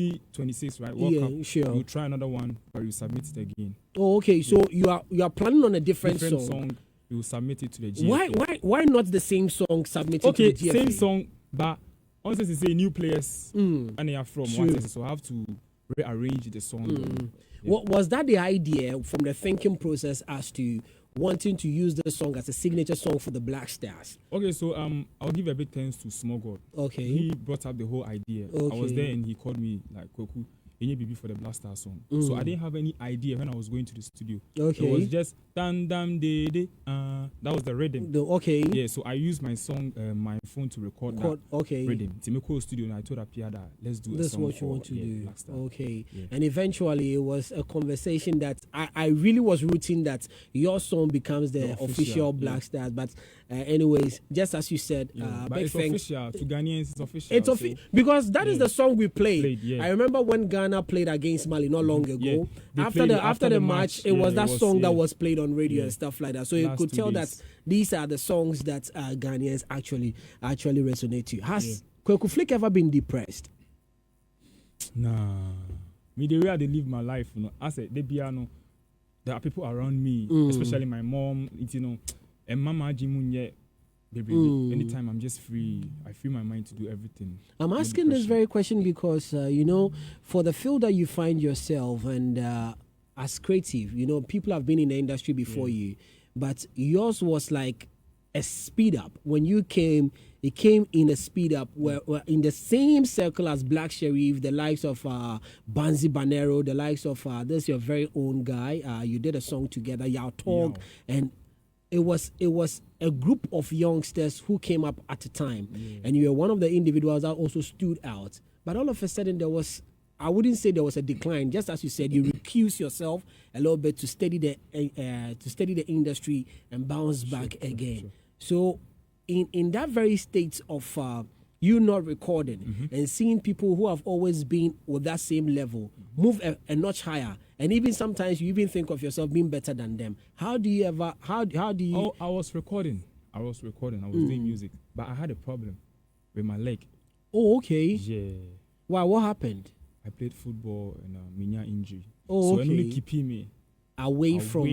2026, right? World Cup. Sure. You try another one, but you submit it again. Oh, okay. So you are planning on a different song. You submit it to the GFA. Why not the same song submitted to the GFA? Okay, same song, but honestly, say new players and they are from one, so I have to rearrange the song. What was that the idea from the thinking process as to wanting to use the song as a signature song for the Black Stars? Okay, so I'll give a big thanks to Small God. Okay, he brought up the whole idea. Okay. I was there and he called me like, Kweku, you need BB for the Black Star song. So I didn't have any idea when I was going to the studio. Okay, it was just dan dam de de. That was the rhythm. Okay, yeah. So I used my song, my phone to record that rhythm. Timiko studio, and I told Apia that let's do a song. That's what you want to do. Black Star. Okay, and eventually it was a conversation that I really was rooting that your song becomes the official Black Stars. But anyways, just as you said, but it's official to Ghanaians. It's official. It's official because that is the song we played. Yeah. I remember when Ghana played against Mali not long ago. After the match, it was that song that was played on radio and stuff like that. So you could tell that these are the songs that Ghanaians actually resonate to. Has Kweku Flick ever been depressed? Nah. Me, the way I live my life, you know, I said, there are people around me, especially my mom, and Mama Jimunye. Baby, anytime I'm just free, I free my mind to do everything. I'm asking this very question because, for the field that you find yourself and as creative, people have been in the industry before you, but yours was like a speed up. When you came, it came in a speed up where in the same circle as Black Sherif, the likes of Banzi Banero, the likes of this your very own guy. You did a song together, Yao Talk, and it was a group of youngsters who came up at a time, and you were one of the individuals that also stood out. But all of a sudden, I wouldn't say there was a decline. Just as you said, you recuse yourself a little bit to study the industry and bounce back again. So, in that very state of you not recording and seeing people who have always been with that same level move a notch higher, and even sometimes you even think of yourself being better than them. How do you? Oh, I was recording. I was doing music, but I had a problem with my leg. Oh, okay. Yeah. Wow, what happened? I played football and minya injury. Oh, so okay. it only keeping me away from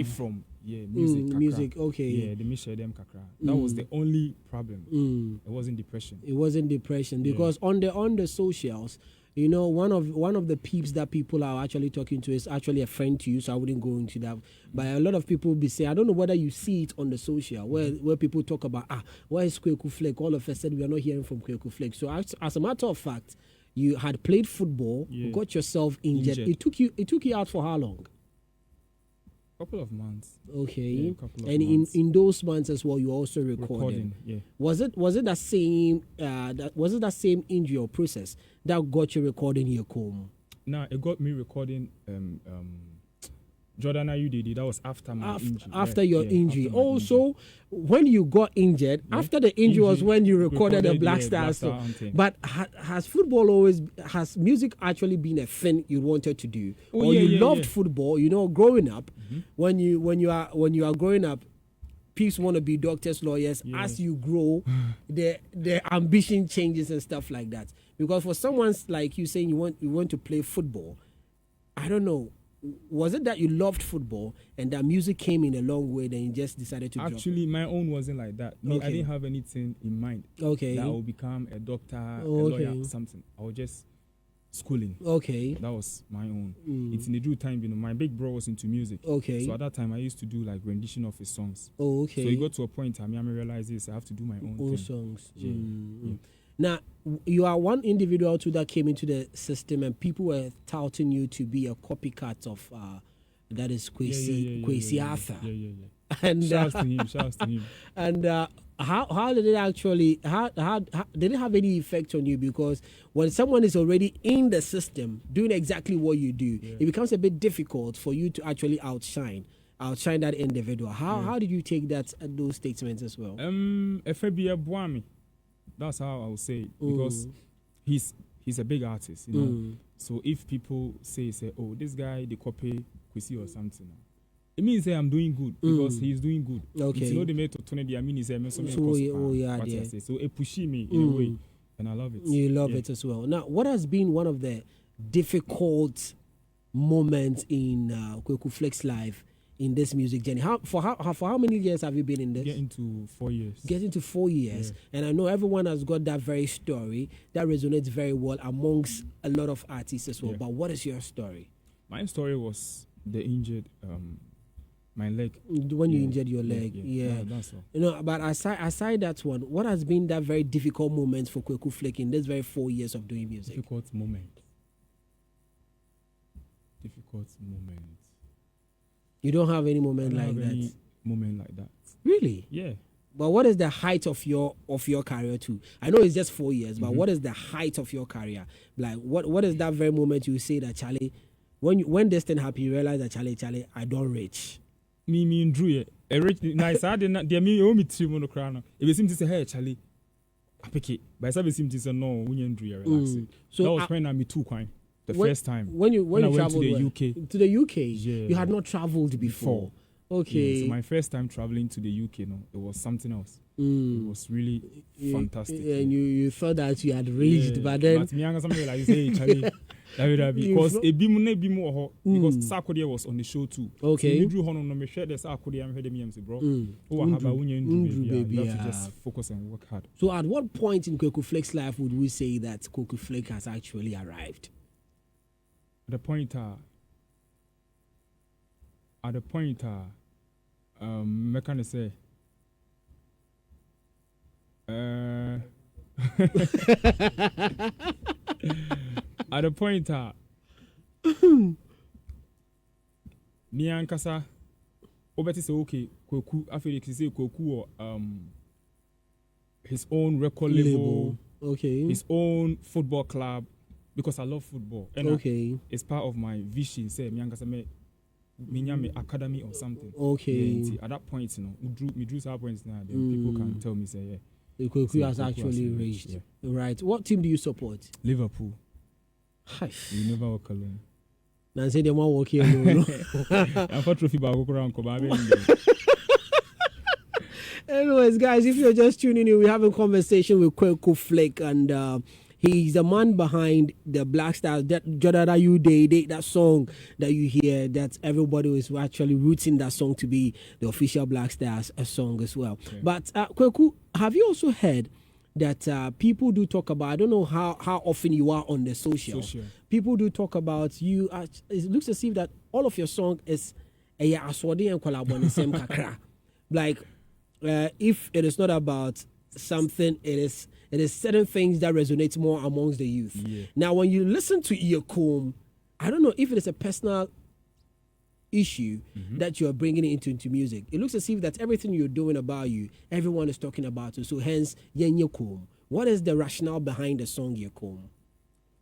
music. Music, okay. Yeah, the Misha them kakra. That was the only problem. It wasn't depression. It wasn't depression because on the socials, one of the peeps that people are actually talking to is actually a friend to you, so I wouldn't go into that. But a lot of people will be saying, I don't know whether you see it on the social where people talk about where is Kweku Flick? All of a sudden we are not hearing from Kweku Flick. So as a matter of fact, you had played football, got yourself injured. It took you out for how long? Couple of months. Okay. Yeah, couple of and months. in those months as well, you also recording. Yeah. Was it that same injury or process that got you recording your comb? Nah, it got me recording Jordan Ayudidi. That was after my injury. After your injury. Also, when you got injured, after the injury was when you recorded the Black Star song. But has music actually been a thing you wanted to do? You loved football, growing up, when you are growing up, people want to be doctors, lawyers. As you grow, the ambition changes and stuff like that. Because for someone like you saying you want to play football, I don't know. Was it that you loved football and that music came in a long way, then you just decided to Actually, my own wasn't like that. I didn't have anything in mind. Okay. That I will become a doctor, a lawyer, something. I was just schooling. Okay. That was my own. It's in the due time, my big bro was into music. Okay. So at that time, I used to do like rendition of his songs. Oh, okay. So it got to a point, I realized this, I have to do my own thing. songs. Yeah. Now, you are one individual too that came into the system and people were touting you to be a copycat of, that is Kwesi Arthur. Yeah. And shouts to him. And how did it actually, how did it have any effect on you? Because when someone is already in the system doing exactly what you do, it becomes a bit difficult for you to actually outshine that individual. How did you take those statements as well? FBA Boami. That's how I would say it, because he's a big artist, So if people say, oh, this guy they copy Kwesi or something, it means that I'm doing good because he's doing good. Okay. It's not the mate to Tony. I mean, he's a so it pushes me in a way, and I love it. You love it as well. Now, what has been one of the difficult moment in Kweku Flex life in this music journey? For how many years have you been in this? Getting to 4 years. Getting to 4 years. Yeah. And I know everyone has got that very story that resonates very well amongst a lot of artists as well. Yeah. But what is your story? My story was the injured, my leg. When you injured your leg. Yeah. No, that's all. You know, but aside that one, what has been that very difficult moment for Kweku Flex in this very 4 years of doing music? Difficult moment. You don't have any moment like that? Any moment like that. Really? Yeah. But what is the height of your career too? I know it's just 4 years, but what is the height of your career? Like what is that very moment you say that Charlie, when this thing happen, you realize that Charlie, I don't reach. Me drew it. Nice. I didn't. They me owe me 3 months crown. If it seems to say, hey Charlie, I pick it. But it seems to say no. We didn't drew it. So that was when I me too quite. First time when you traveled to the UK. To the UK, you had not traveled before. Okay. Yeah, so my first time traveling to the UK, it was something else. It was really fantastic. And you thought that you had reached, but then. But me and something like say, Charlie, because because Sarkodia was on the show too. Okay. So you drew on me share the Sarkodia and heard me and say, bro, you have to just focus and work hard. So at what point in Kweku Flex's life would we say that Kweku Flex has actually arrived? At the point, I can say, at the point, me and Kasa, Obeti say okay, Kweku, I feel like he say Kweku, his own record label, okay, his own football club. Because I love football. And it's part of my vision. Say, me academy or something. Okay. Yeah, at that point, we drew some points now. Then people can tell me, say, yeah. The Kweku has actually reached. Yeah. Right. What team do you support? Liverpool. You never walk alone. Now say they want walk here alone. I'm for trophy back around. Anyways, guys, if you're just tuning in, we're having a conversation with Kweku Flex, and he's the man behind the Black Stars, that Jodada You Day, that song that you hear, that everybody is actually rooting that song to be the official Black Stars song as well. Okay. But Kweku, have you also heard that people do talk about, I don't know how often you are on the social. People do talk about you, it looks as if that all of your song is a aswadi and collab on the same kakra. Like, if it is not about something, it is certain things that resonate more amongst the youth. Yeah. Now, when you listen to Iyakum, I don't know if it is a personal issue that you are bringing into music. It looks as if that everything you're doing about you, everyone is talking about it. So hence, Iyakum. What is the rationale behind the song Iyakum?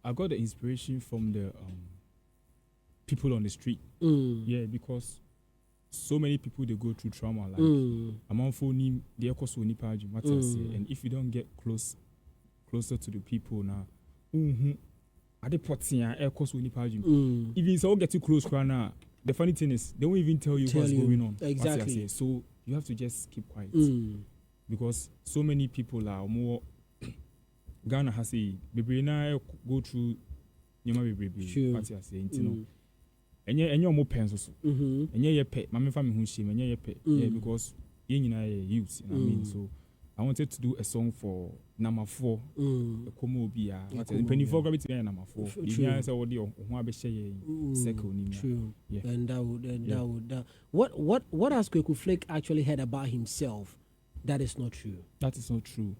I got the inspiration from the people on the street. Yeah, because so many people, they go through trauma. Like and if you don't get closer to the people now, even so get too close now, the funny thing is they won't even tell you what's going on. Exactly. So you have to just keep quiet because so many people are more Ghana has a baby now go through what you say, you know. And you're more pens, and you're pet, my family who shame, and you're pet, because you're youth, you know what I mean? So I wanted to do a song for number 4, the Como Bia, what's it? Penny for gravity and number 4. The answer would be on second. True. Yeah. And that would. What has Kweku Flex actually heard about himself that is not true? That is not true.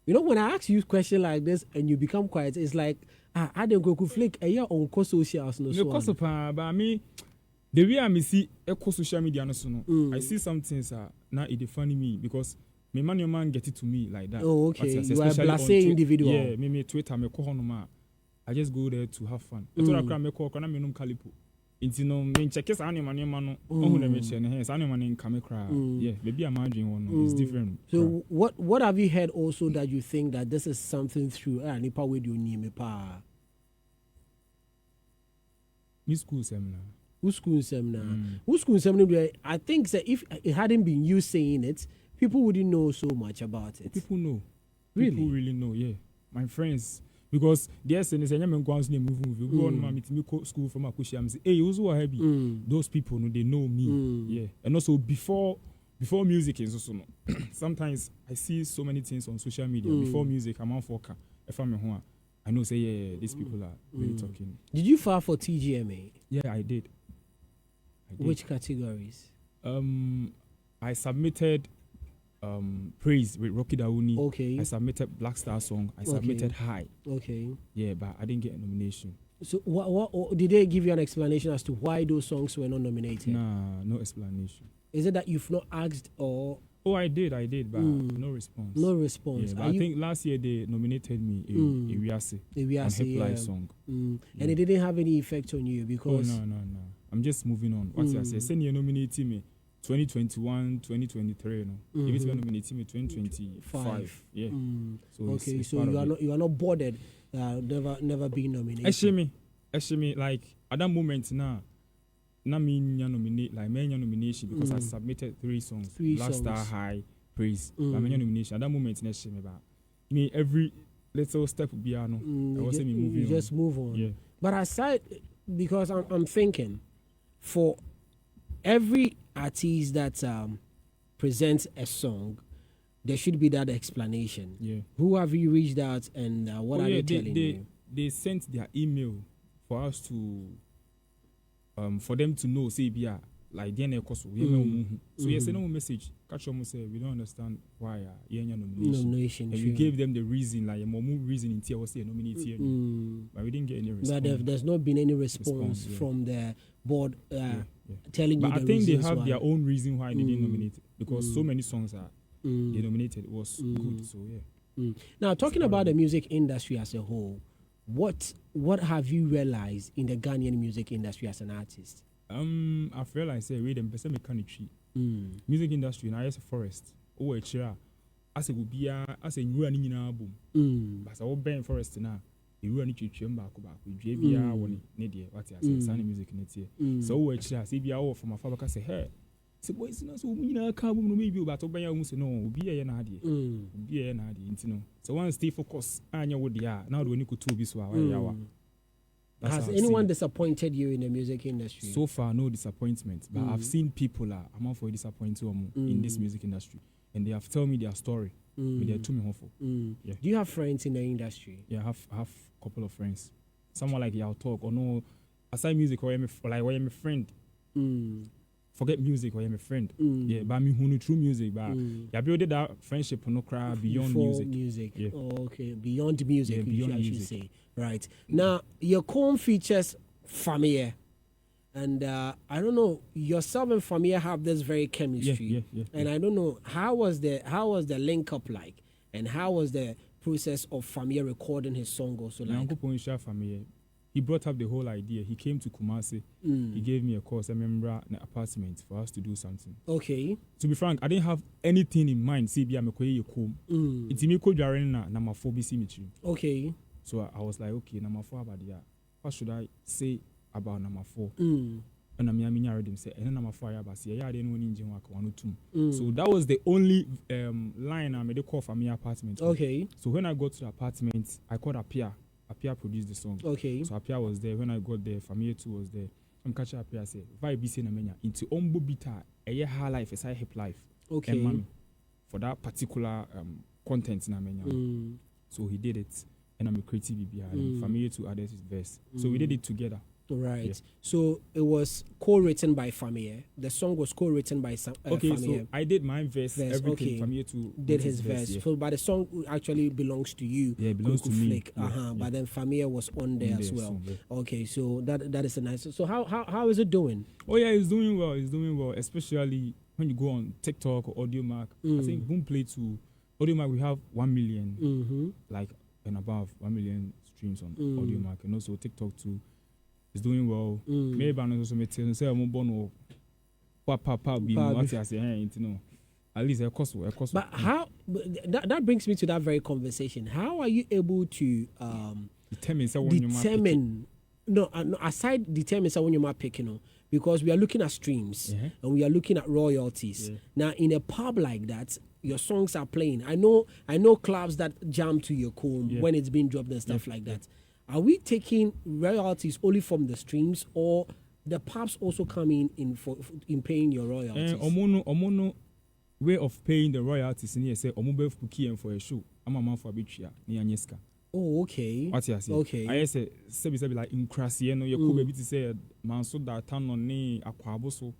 You know, when I ask you a question like this and you become quiet, it's like, I don't Kweku Flex a year on socials. No, but I mean, the way I see social media, I see some things now it funny me because my man get it to me like that. Oh, okay. You are a blasé individual. Yeah, me Twitter, me call on I just go there to have fun. I told her me call, can I me calipo. It's me check his animal no yeah, maybe I'm imagining one. It's different. So what have you heard also that you think that this is something through nipa with your name pa? Me school seminar. Who's school now? I think that if it hadn't been you saying it, people wouldn't know so much about it. People know. Really? People really know, yeah. My friends. Because there's a movie. Go on, meet me school from Akushi. I'm saying, hey, you also heavy. Those people, no, they know me. Yeah. And also before music is also sometimes I see so many things on social media. Before music, I'm on Foka. If I'm home, I know say yeah, these people are really talking. Did you file for TGMA? Yeah, I did. Which categories? I submitted Praise with Rocky Dauni. Okay. I submitted Black Star Song. I submitted High. Okay. Yeah, but I didn't get a nomination. So what did they give you an explanation as to why those songs were not nominated? Nah, no explanation. Is it that you've not asked or? Oh, I did, but no response. No response. Yeah, but I think last year they nominated me in Iriase, Hip Life Song. And it didn't have any effect on you because. Oh, no. I'm just moving on. What's I say? Send you nominating me 2021, 2023. No, even nominating me 2025. Yeah. So okay, it's so you are not bothered. Never being nominated. Actually, like at that moment now. Na me nominate like me nomination because I submitted 3 songs. Black Star, High, Praise. My nomination at that moment next year, but me every little step would be I wasn't moving. You just move on. Yeah. But aside, because I'm thinking, for every artist that presents a song, there should be that explanation. Yeah. Who have you reached out and what are they telling you? They sent their email for us to. For them to know, say, yeah, like DNA cost. So yes, no message. Catch them say we don't understand why nomination. And we gave them the reason, like a more reason in tier was say nominated, but we didn't get any response. But there's not been any response from the board telling you. But I think they have their own reason why they didn't nominate it, because so many songs are they nominated. It was good. So yeah. Now talking about the music industry as a whole. What have you realized in the Ghanaian music industry as an artist? I've realized read them person mechanic music industry now as a forest. Oh, as a new and in album. But I will burn forest now. You run it to back. We JBR one nedia what I say sunny music in it. So we CBR from a father say hey. So boys na so we can't maybe but obey almost no be a nadi. Be a nadi, so once stay focus anya would now when you could two be so has anyone disappointed you in the music industry? So far no disappointment, but I've seen people I'm out for disappointed in this music industry, and they have told me their story. But they're too hopeful. Yeah. Do you have friends in the industry? Yeah, I have a couple of friends. Someone like y'all talk or no aside music or I'm a friend. Forget music or I'm a friend. Yeah, but me who know true music, but you build that friendship no cry beyond music. Yeah. Oh, okay, beyond music. Yeah, beyond music. Should say. Right. Now your poem features Famia. And I don't know, yourself and Famia have this very chemistry. Yeah. And I don't know how was the link up like, and how was the process of Famia recording his song also like? He brought up the whole idea. He came to Kumasi. He gave me a course, I remember, an apartment for us to do something. Okay. To be frank, I didn't have anything in mind. See, be I'm a it's me ko na number 4 BC. Okay. So I was like, okay, number 4 about what should I say about number 4? And I'm already say, and number 4 but see, I didn't know engine work 102. So that was the only line I made a call for me apartment. Okay. So when I got to the apartment, I called Apia. Apia produced the song. Okay. So Apia was there. When I got there, Famia too was there. I'm catching Apia say, "Vibe BC na menya into ombo bita a year high life, a hip life." Okay. And mommy, for that particular content na menya. So he did it, and I'm a creative BBR. Famia too added his verse. So we did it together. Right. Yeah. So it was co-written by Famia. The song was co-written by okay, Famia. so I did my verse. Everything. Okay. Famia too did his verse. Yeah. So, but the song actually belongs to you. Yeah, it belongs to me. Yeah. But then Famia was on there as well. So, yeah. Okay, so that is a nice. So how is it doing? Oh yeah, it's doing well. It's doing well, especially when you go on TikTok or AudioMac. I think Boomplay to AudioMac we have 1 million, like and above 1 million streams on AudioMac, and also TikTok too. It's doing well. Maybe I'm also making say I'm born or papa be what I say, at least a cost. But how that brings me to that very conversation. How are you able to determine? No, aside determine someone you're picking on, because we are looking at streams and we are looking at royalties. Now, in a pub like that, your songs are playing. I know clubs that jam to your comb when it's being dropped and stuff like that. Are we taking royalties only from the streams, or the pubs also come in paying your royalties? Omono way of paying the royalties in here say omobe fuki for a show. I'm a man for a bit here near Nyeska. Oh, okay. What you say? Okay. I say like in Krasi, no, you could be to say man so that turn on ne akwabo so.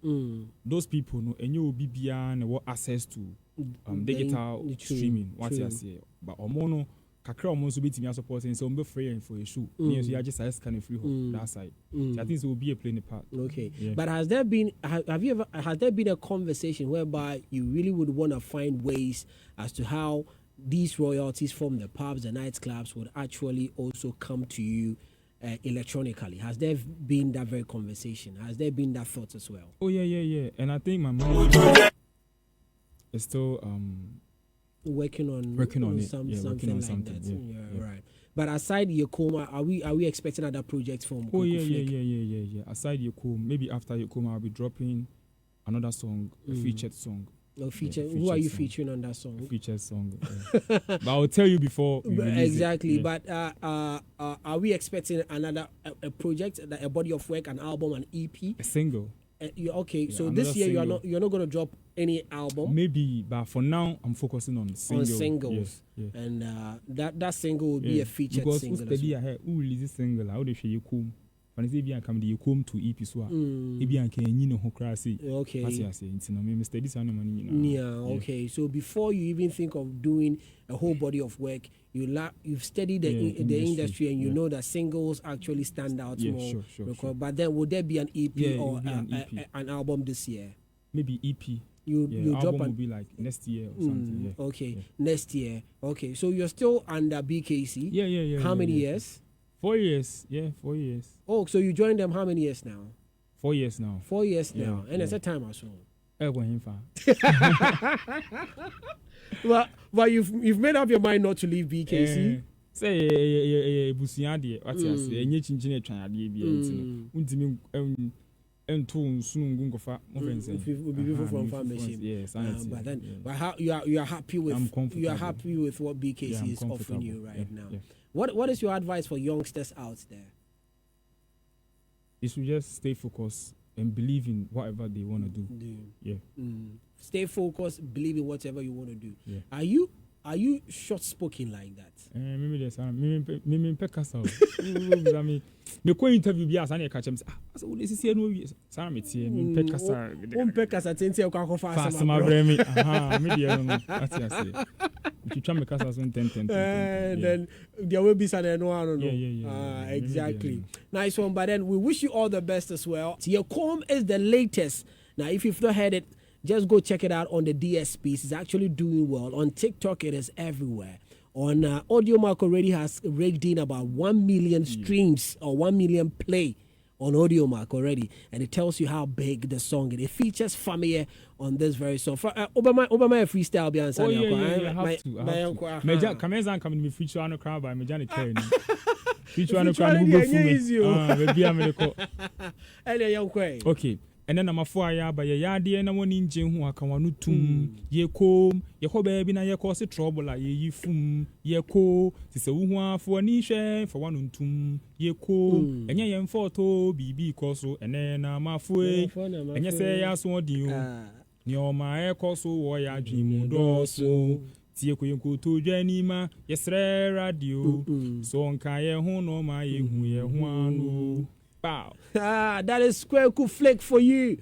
Those people no, and you will be beyond what access to digital streaming. What you say? But omono kakra omo so betimi supporting so be free for a show. Me so you just as kind of free that side. So I think it will be a playing part. Okay. Yeah. But has there been a conversation whereby you really would want to find ways as to how these royalties from the pubs and nightclubs would actually also come to you electronically? Has there been that very conversation? Has there been that thought as well? Oh yeah. And I think my mom is still working on it. Something like that. Yeah, right. But aside Yokoma, are we expecting other projects from? Oh yeah. Aside Yokoma, maybe after Yokoma, I'll be dropping another song, a featured song. Who are you featuring on that song? Featured song. But I'll tell you before. Exactly. But are we expecting another a project, a body of work, an album, an EP? A single. Okay, so this year you're not going to drop any album. Maybe, but for now I'm focusing on singles. Yeah. And that single will be a featured single. Because who release this single? How they show you come? When they be come the come to EP so. Ebi anke nyi no hokra say. Okay. What you say? It's no me study some money. Yeah. Okay. So before you even think of doing a whole body of work, you've studied the industry and you know that singles actually stand out more. Sure. But then would there be an EP or an album this year? Maybe EP. You drop album will be like next year or something. Yeah. Okay. Next year. Okay. So you're still under BKC. Yeah. How many years? 4 years. Yeah, 4 years. Oh, so you joined them how many years now? 4 years now. 4 years now. And it's a time as well. But you've made up your mind not to leave BKC. Say busia de what you say enye chinchine atwan ade bia ntino untimi ento sunungu ngofa people from farmship. Yes, but then but how you are happy with what BKC is offering you right now. Yeah. What is your advice for youngsters out there? You should just stay focused and believe in whatever they want to do. Yeah. Stay focused, believe in whatever you want to do. Yeah. Are you short spoken like that? Maybe there's me pekasa. Me ko interview bi asa na catch him say asa wo dey see no say me tie me pekasa tenti e kwa kofa asa ma bremi me dey no ati ase you try me kasa so 10 then there will be some no I don't know. Yeah. Exactly. Nice one. But then we wish you all the best as well. Your comb is the latest. Now if you've not heard it, just go check it out on the DSPs. It's actually doing well. On TikTok, it is everywhere. On Audio Mark already has raked in about 1 million streams or 1 million play on Audio Mark already. And it tells you how big the song is. It features Family on this very song. Obama freestyle be answer. Oh, yeah, I have to. Meja Kamezan coming to me feature on the crowd by Mejani Kerry. Feature on the crowd who go for me. Okay. And then I'm a fire by a yardy and a one engine who are come tum, ye comb, ye ho baby, na ye cause a trouble like ye fum, ye co, tis a woman for a niche for one tum, ye co, and ye young photo, BB coso, and then I'm a fue, and ye say, I saw you. Near my coso, warrior dream, so. Tie ko to Janima, yes, radio, so on Kaya Hono, my hu ye. Wow. That is Kweku Flake for you.